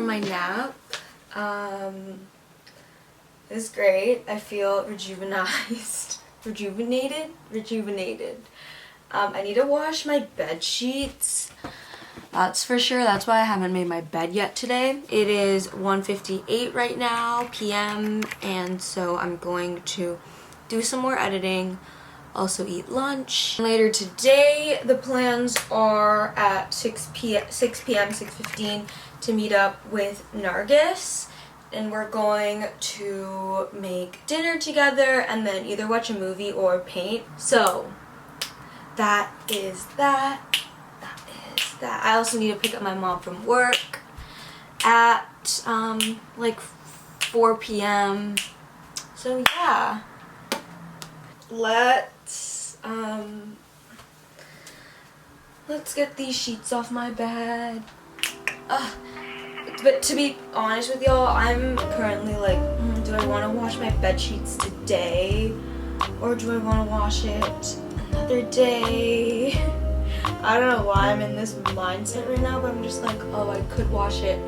from my nap. It was great. I feel rejuvenized. Rejuvenated. I need to wash my bed sheets. That's for sure. That's why I haven't made my bed yet today. It is 1:58 right now, p.m. And so I'm going to do some more editing, also eat lunch. Later today, the plans are at 6 p.m., 6:15 to meet up with Nargis. And we're going to make dinner together and then either watch a movie or paint. So that is that. I also need to pick up my mom from work at like 4 p.m. So yeah. Let's get these sheets off my bed. But to be honest with y'all, I'm currently like, do I want to wash my bed sheets today? Or do I want to wash it another day? I don't know why I'm in this mindset right now, but I'm just like, oh, I could wash it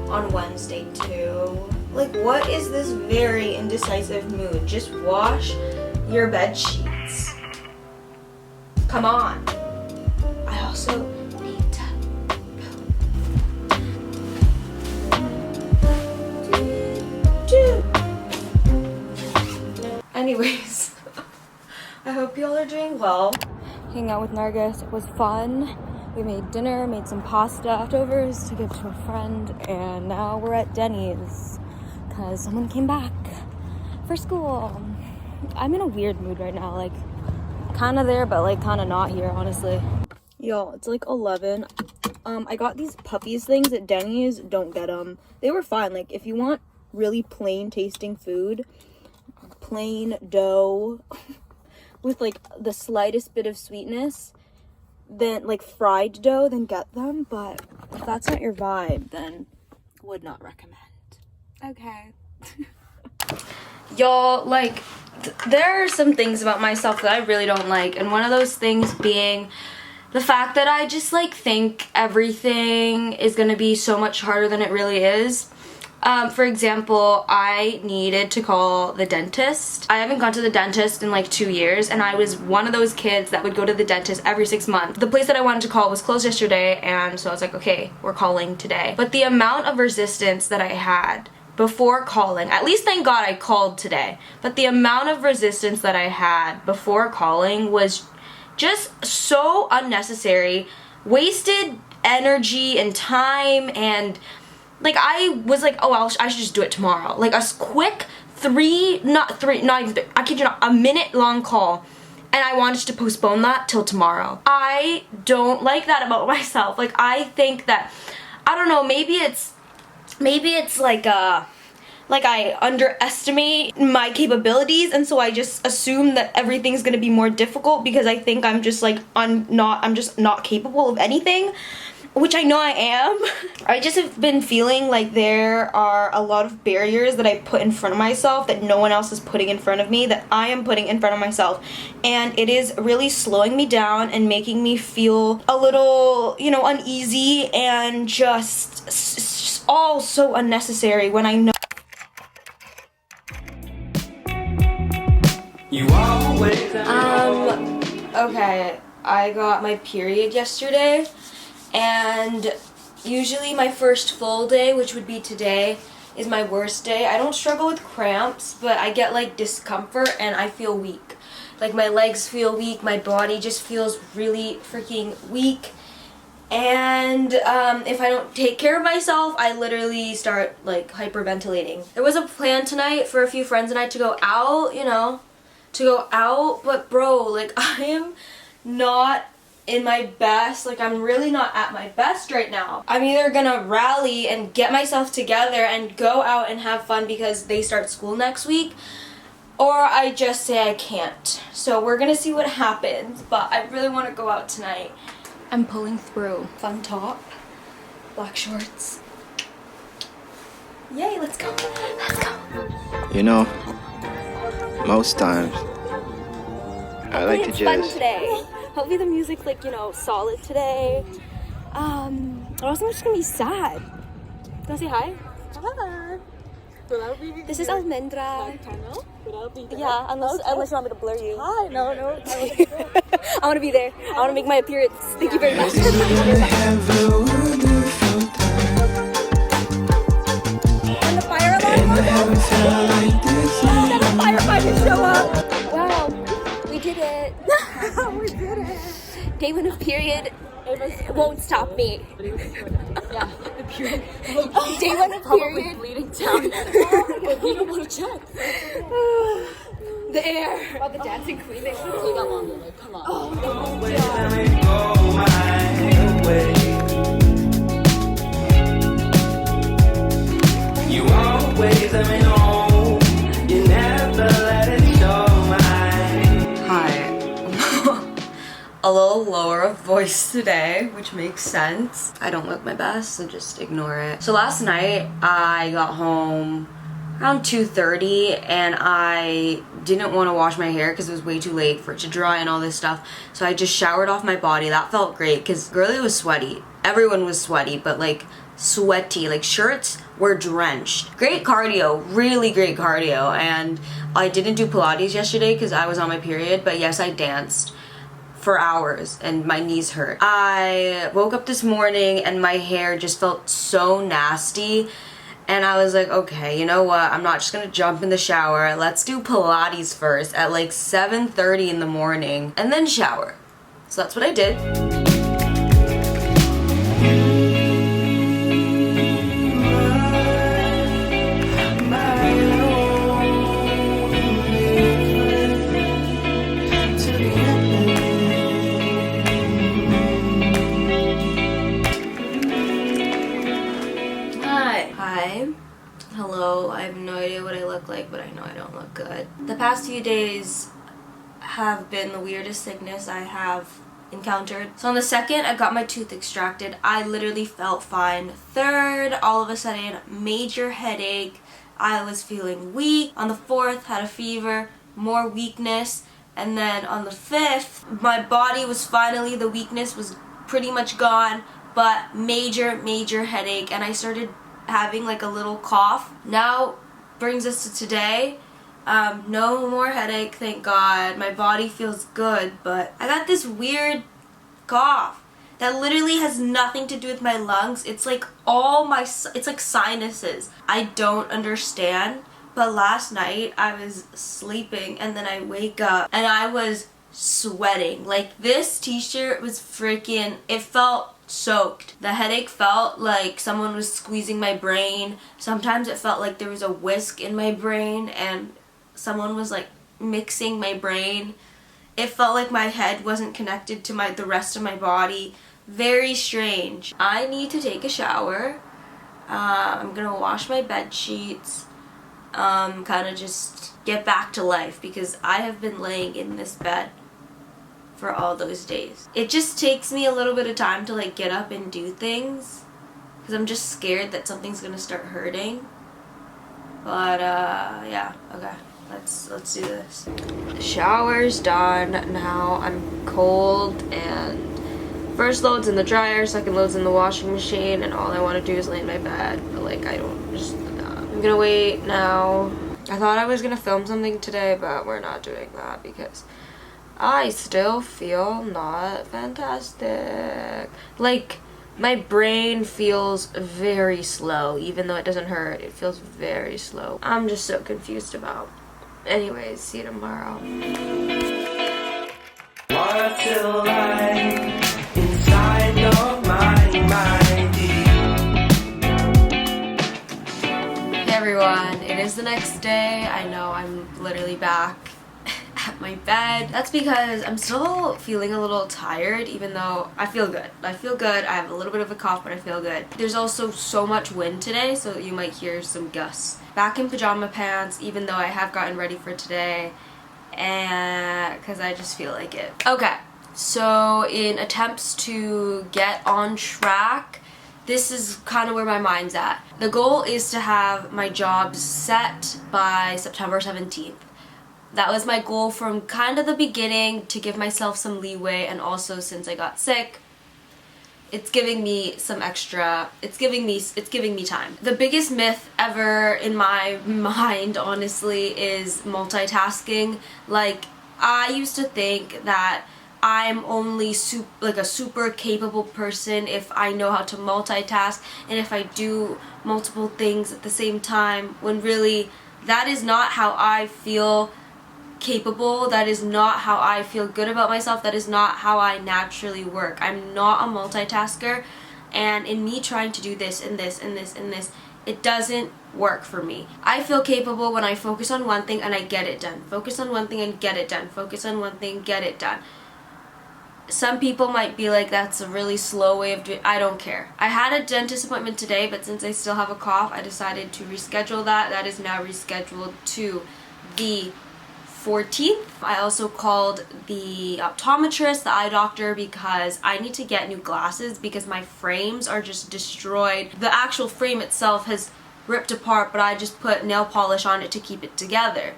on Wednesday too. Like, what is this very indecisive mood? Just wash your bed sheets. Come on. I also need to Anyways, I hope y'all are doing well. Hanging out with Nargis, it was fun. We made dinner, made some pasta, leftovers to give to a friend, and now we're at Denny's because someone came back for school. I'm in a weird mood right now, like kind of there, but like kind of not here, honestly. Y'all, it's like 11. I got these puppies things at Denny's. Don't get them. They were fine. Like, if you want really plain tasting food, plain dough with like the slightest bit of sweetness, then like fried dough, then get them. But if that's not your vibe, then would not recommend. Okay. Y'all, like, there are some things about myself that I really don't like, and one of those things being the fact that I just like think everything is gonna be so much harder than it really is. For example, I needed to call the dentist. I haven't gone to the dentist in like 2 years, and I was one of those kids that would go to the dentist every 6 months. The place that I wanted to call was closed yesterday, and so I was like, okay, we're calling today. But the amount of resistance that I had before calling, at least thank God I called today, but the amount of resistance that I had before calling was just so unnecessary, wasted energy and time, and like I was like, oh, I should just do it tomorrow. Like a quick not even three, I kid you not, a minute long call, and I wanted to postpone that till tomorrow. I don't like that about myself. Like, I think that, I don't know, maybe it's like I underestimate my capabilities, and so I just assume that everything's gonna be more difficult because I think I'm just like, I'm just not capable of anything, which I know I am. I just have been feeling like there are a lot of barriers that I put in front of myself that no one else is putting in front of me, that I am putting in front of myself, and it is really slowing me down and making me feel a little, you know, uneasy, and just all so unnecessary when I know. You always Okay, I got my period yesterday, and usually my first full day, which would be today, is my worst day. I don't struggle with cramps, but I get like discomfort and I feel weak. Like, my legs feel weak, my body just feels really freaking weak. And if I don't take care of myself, I literally start like hyperventilating. There was a plan tonight for a few friends and I to go out, you know, but bro, like, I am not in my best. Like, I'm really not at my best right now. I'm either gonna rally and get myself together and go out and have fun because they start school next week, or I just say I can't. So we're gonna see what happens, but I really want to go out tonight. I'm pulling through. Fun top, black shorts. Yay, let's go. Let's go. You know, most times I like to It's just fun today. Hopefully the music's like, you know, solid today. Or else I'm just gonna be sad. Can I say hi? Hi. This is Almendra. Yeah, unless you want me to blur you. Hi, no. I want to be there. I want to make my appearance. Thank you very much. Let the fire alarm go off. Let a firefighter show up. Wow, we did it. We did it. Day 1 of period. It won't stop me. Yeah, the period. Day 1 of period. Bleeding down. You don't want to check. The air. About the dancing queen. They got longer. Like, come on. Oh, you always let me know. You never let it show. Hi. A little lower of voice today, which makes sense. I don't look my best, so just ignore it. So last night I got home around 2:30 and I didn't want to wash my hair because it was way too late for it to dry and all this stuff. So I just showered off my body. That felt great because girly was sweaty. Everyone was sweaty, but like sweaty, like shirts were drenched. Great cardio, really great cardio. And I didn't do Pilates yesterday because I was on my period, but yes, I danced for hours and my knees hurt. I woke up this morning and my hair just felt so nasty and I was like, okay, you know what, I'm not just gonna jump in the shower. Let's do Pilates first at like 7:30 in the morning and then shower. So that's what I did. Hello, I have no idea what I look like, but I know I don't look good. The past few days have been the weirdest sickness I have encountered. So on the 2nd, I got my tooth extracted. I literally felt fine. 3rd, all of a sudden, major headache. I was feeling weak. On the 4th, had a fever, more weakness. And then on the 5th, my body was finally, the weakness was pretty much gone, but major headache. And I started having like a little cough. Now brings us to today. No more headache, thank God. My body feels good, but I got this weird cough that literally has nothing to do with my lungs. It's like it's like sinuses. I don't understand, but last night I was sleeping and then I wake up and I was sweating. Like this t-shirt was freaking, it felt soaked. The headache felt like someone was squeezing my brain. Sometimes it felt like there was a whisk in my brain and someone was like mixing my brain. It felt like my head wasn't connected to the rest of my body. Very strange. I need to take a shower. I'm gonna wash my bed sheets. Kind of just get back to life because I have been laying in this bed for all those days. It just takes me a little bit of time to like get up and do things because I'm just scared that something's gonna start hurting. But yeah, okay, let's do this. The shower's done. Now I'm cold and first load's in the dryer, second load's in the washing machine, and all I want to do is lay in my bed. But like I'm gonna wait now. I thought I was gonna film something today, but we're not doing that because I still feel not fantastic. Like, my brain feels very slow. Even though it doesn't hurt, it feels very slow. I'm just so confused about. Anyways, see you tomorrow. What's it like inside your mind, Hey everyone, it is the next day. I know I'm literally back at my bed. That's because I'm still feeling a little tired, even though I feel good. I have a little bit of a cough, but I feel good. There's also so much wind today, so you might hear some gusts. Back in pajama pants, even though I have gotten ready for today, and because I just feel like it. Okay, so in attempts to get on track, this is kind of where my mind's at. The goal is to have my job set by September 17th. That was my goal from kind of the beginning, to give myself some leeway, and also since I got sick, it's giving me some extra, it's giving me time. The biggest myth ever in my mind, honestly, is multitasking. Like, I used to think that I'm only a super capable person if I know how to multitask and if I do multiple things at the same time, when really that is not how I feel capable. That is not how I feel good about myself. That is not how I naturally work. I'm not a multitasker, and in me trying to do this and this and this and this, it doesn't work for me. I feel capable when I focus on one thing and I get it done. Focus on one thing and get it done. Focus on one thing, get it done. Some people might be like, that's a really slow way of doing it. I don't care. I had a dentist appointment today, but since I still have a cough, I decided to reschedule that. That is now rescheduled to the 14th. I also called the optometrist, the eye doctor, because I need to get new glasses because my frames are just destroyed. The actual frame itself has ripped apart, but I just put nail polish on it to keep it together.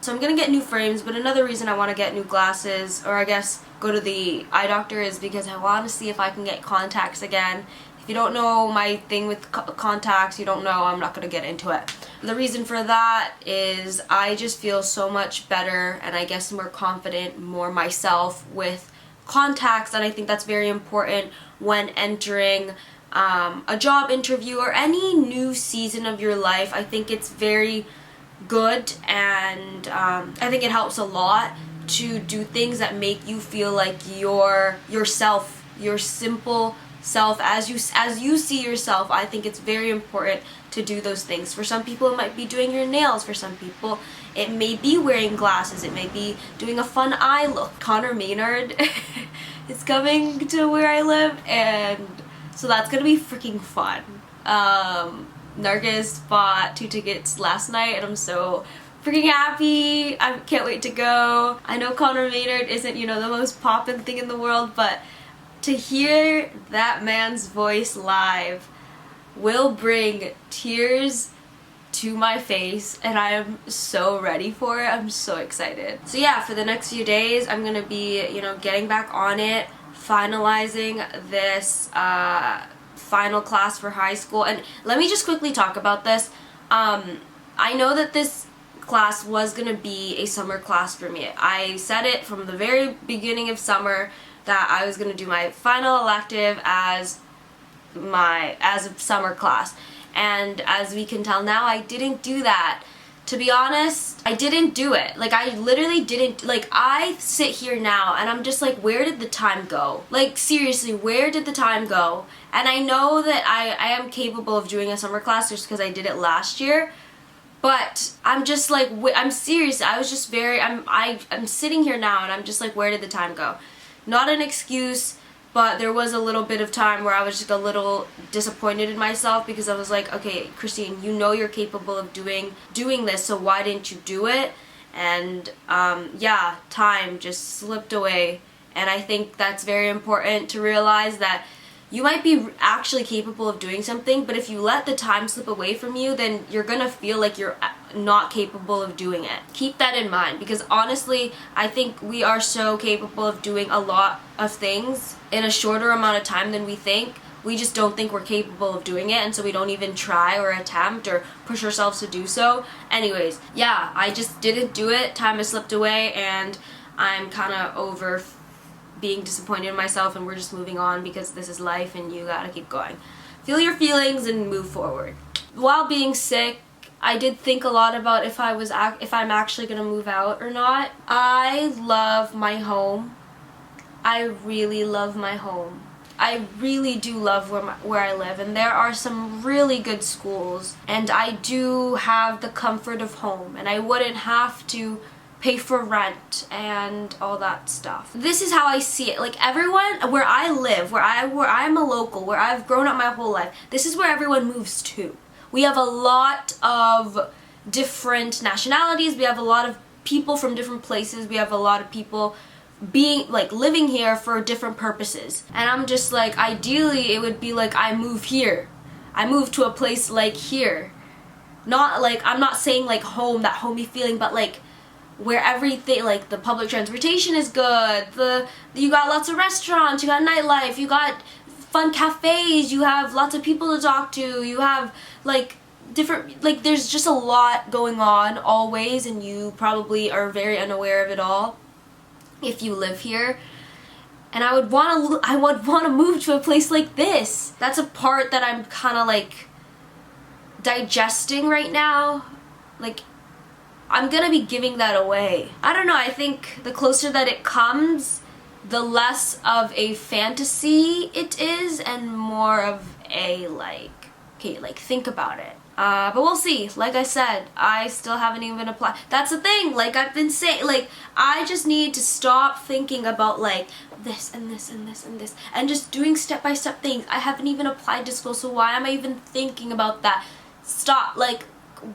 So I'm gonna get new frames, but another reason I want to get new glasses, or I guess go to the eye doctor, is because I want to see if I can get contacts again. If you don't know my thing with contacts, you don't know, I'm not gonna get into it. The reason for that is I just feel so much better and I guess more confident, more myself with contacts, and I think that's very important when entering a job interview or any new season of your life. I think it's very good, and I think it helps a lot to do things that make you feel like yourself, your simple self, as you see yourself. I think it's very important to do those things. For some people it might be doing your nails, for some people it may be wearing glasses, it may be doing a fun eye look. Connor Maynard is coming to where I live, and so that's gonna be freaking fun. Nargis bought 2 tickets last night and I'm so freaking happy. I can't wait to go. I know Connor Maynard isn't, the most poppin' thing in the world, but to hear that man's voice live will bring tears to my face, and I am so ready for it. I'm so excited. So yeah, for the next few days I'm gonna be, getting back on it, finalizing this final class for high school. And let me just quickly talk about this. I know that this class was gonna be a summer class for me. I said it from the very beginning of summer that I was gonna do my final elective as a summer class, and as we can tell now, I didn't do that. To be honest, I didn't do it. Like, I literally didn't. Like, I sit here now and I'm just like, where did the time go? Like, seriously, where did the time go? And I know that I am capable of doing a summer class just because I did it last year, but I'm just like, I'm serious. I was just I'm sitting here now and I'm just like, where did the time go? Not an excuse, but there was a little bit of time where I was just a little disappointed in myself, because I was like, okay, Kristine, you're capable of doing this, so why didn't you do it? And yeah, time just slipped away, and I think that's very important to realize that you might be actually capable of doing something, but if you let the time slip away from you, then you're gonna feel like you're not capable of doing it. Keep that in mind, because honestly, I think we are so capable of doing a lot of things in a shorter amount of time than we think. We just don't think we're capable of doing it, and so we don't even try or attempt or push ourselves to do so. Anyways, yeah, I just didn't do it. Time has slipped away, and I'm kind of over being disappointed in myself, and we're just moving on because this is life and you gotta keep going. Feel your feelings and move forward. While being sick, I did think a lot about if I'm actually gonna move out or not. I love my home. I really love my home. I really do love where I live, and there are some really good schools, and I do have the comfort of home, and I wouldn't have to pay for rent and all that stuff. This is how I see it. Like, everyone where I live, where I'm a local, where I've grown up my whole life, this is where everyone moves to. We have a lot of different nationalities, we have a lot of people from different places, we have a lot of people living here for different purposes. And I'm just like, ideally it would be like I move here. I move to a place like here. Not like, I'm not saying like home, that homey feeling, but like where everything, like the public transportation is good, you got lots of restaurants, you got nightlife, you got fun cafes, you have lots of people to talk to, you have like different, like there's just a lot going on always, and you probably are very unaware of it all if you live here. And I would want to move to a place like this. That's a part that I'm kind of like digesting right now. Like, I'm gonna be giving that away. I don't know, I think the closer that it comes, the less of a fantasy it is and more of a like, okay, like think about it. But we'll see. Like I said, I still haven't even applied. That's the thing, like I've been saying, like I just need to stop thinking about like this and this and this and this and just doing step-by-step things. I haven't even applied to school, so why am I even thinking about that? Stop. Like,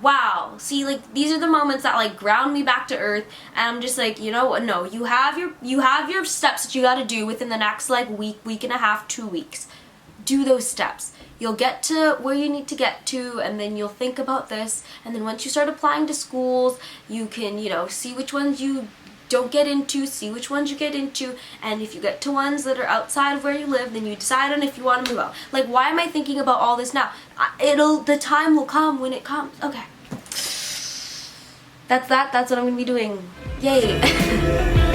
wow. See, like these are the moments that like ground me back to earth, and I'm just like, you know what? No, you have your steps that you got to do within the next like week and a half, 2 weeks. Do those steps. You'll get to where you need to get to, and then you'll think about this, and then once you start applying to schools, you can, you know, see which ones you don't get into, see which ones you get into, and if you get to ones that are outside of where you live, then you decide on if you want to move out. Like, why am I thinking about all this now? The time will come when it comes. Okay. That's what I'm gonna be doing. Yay.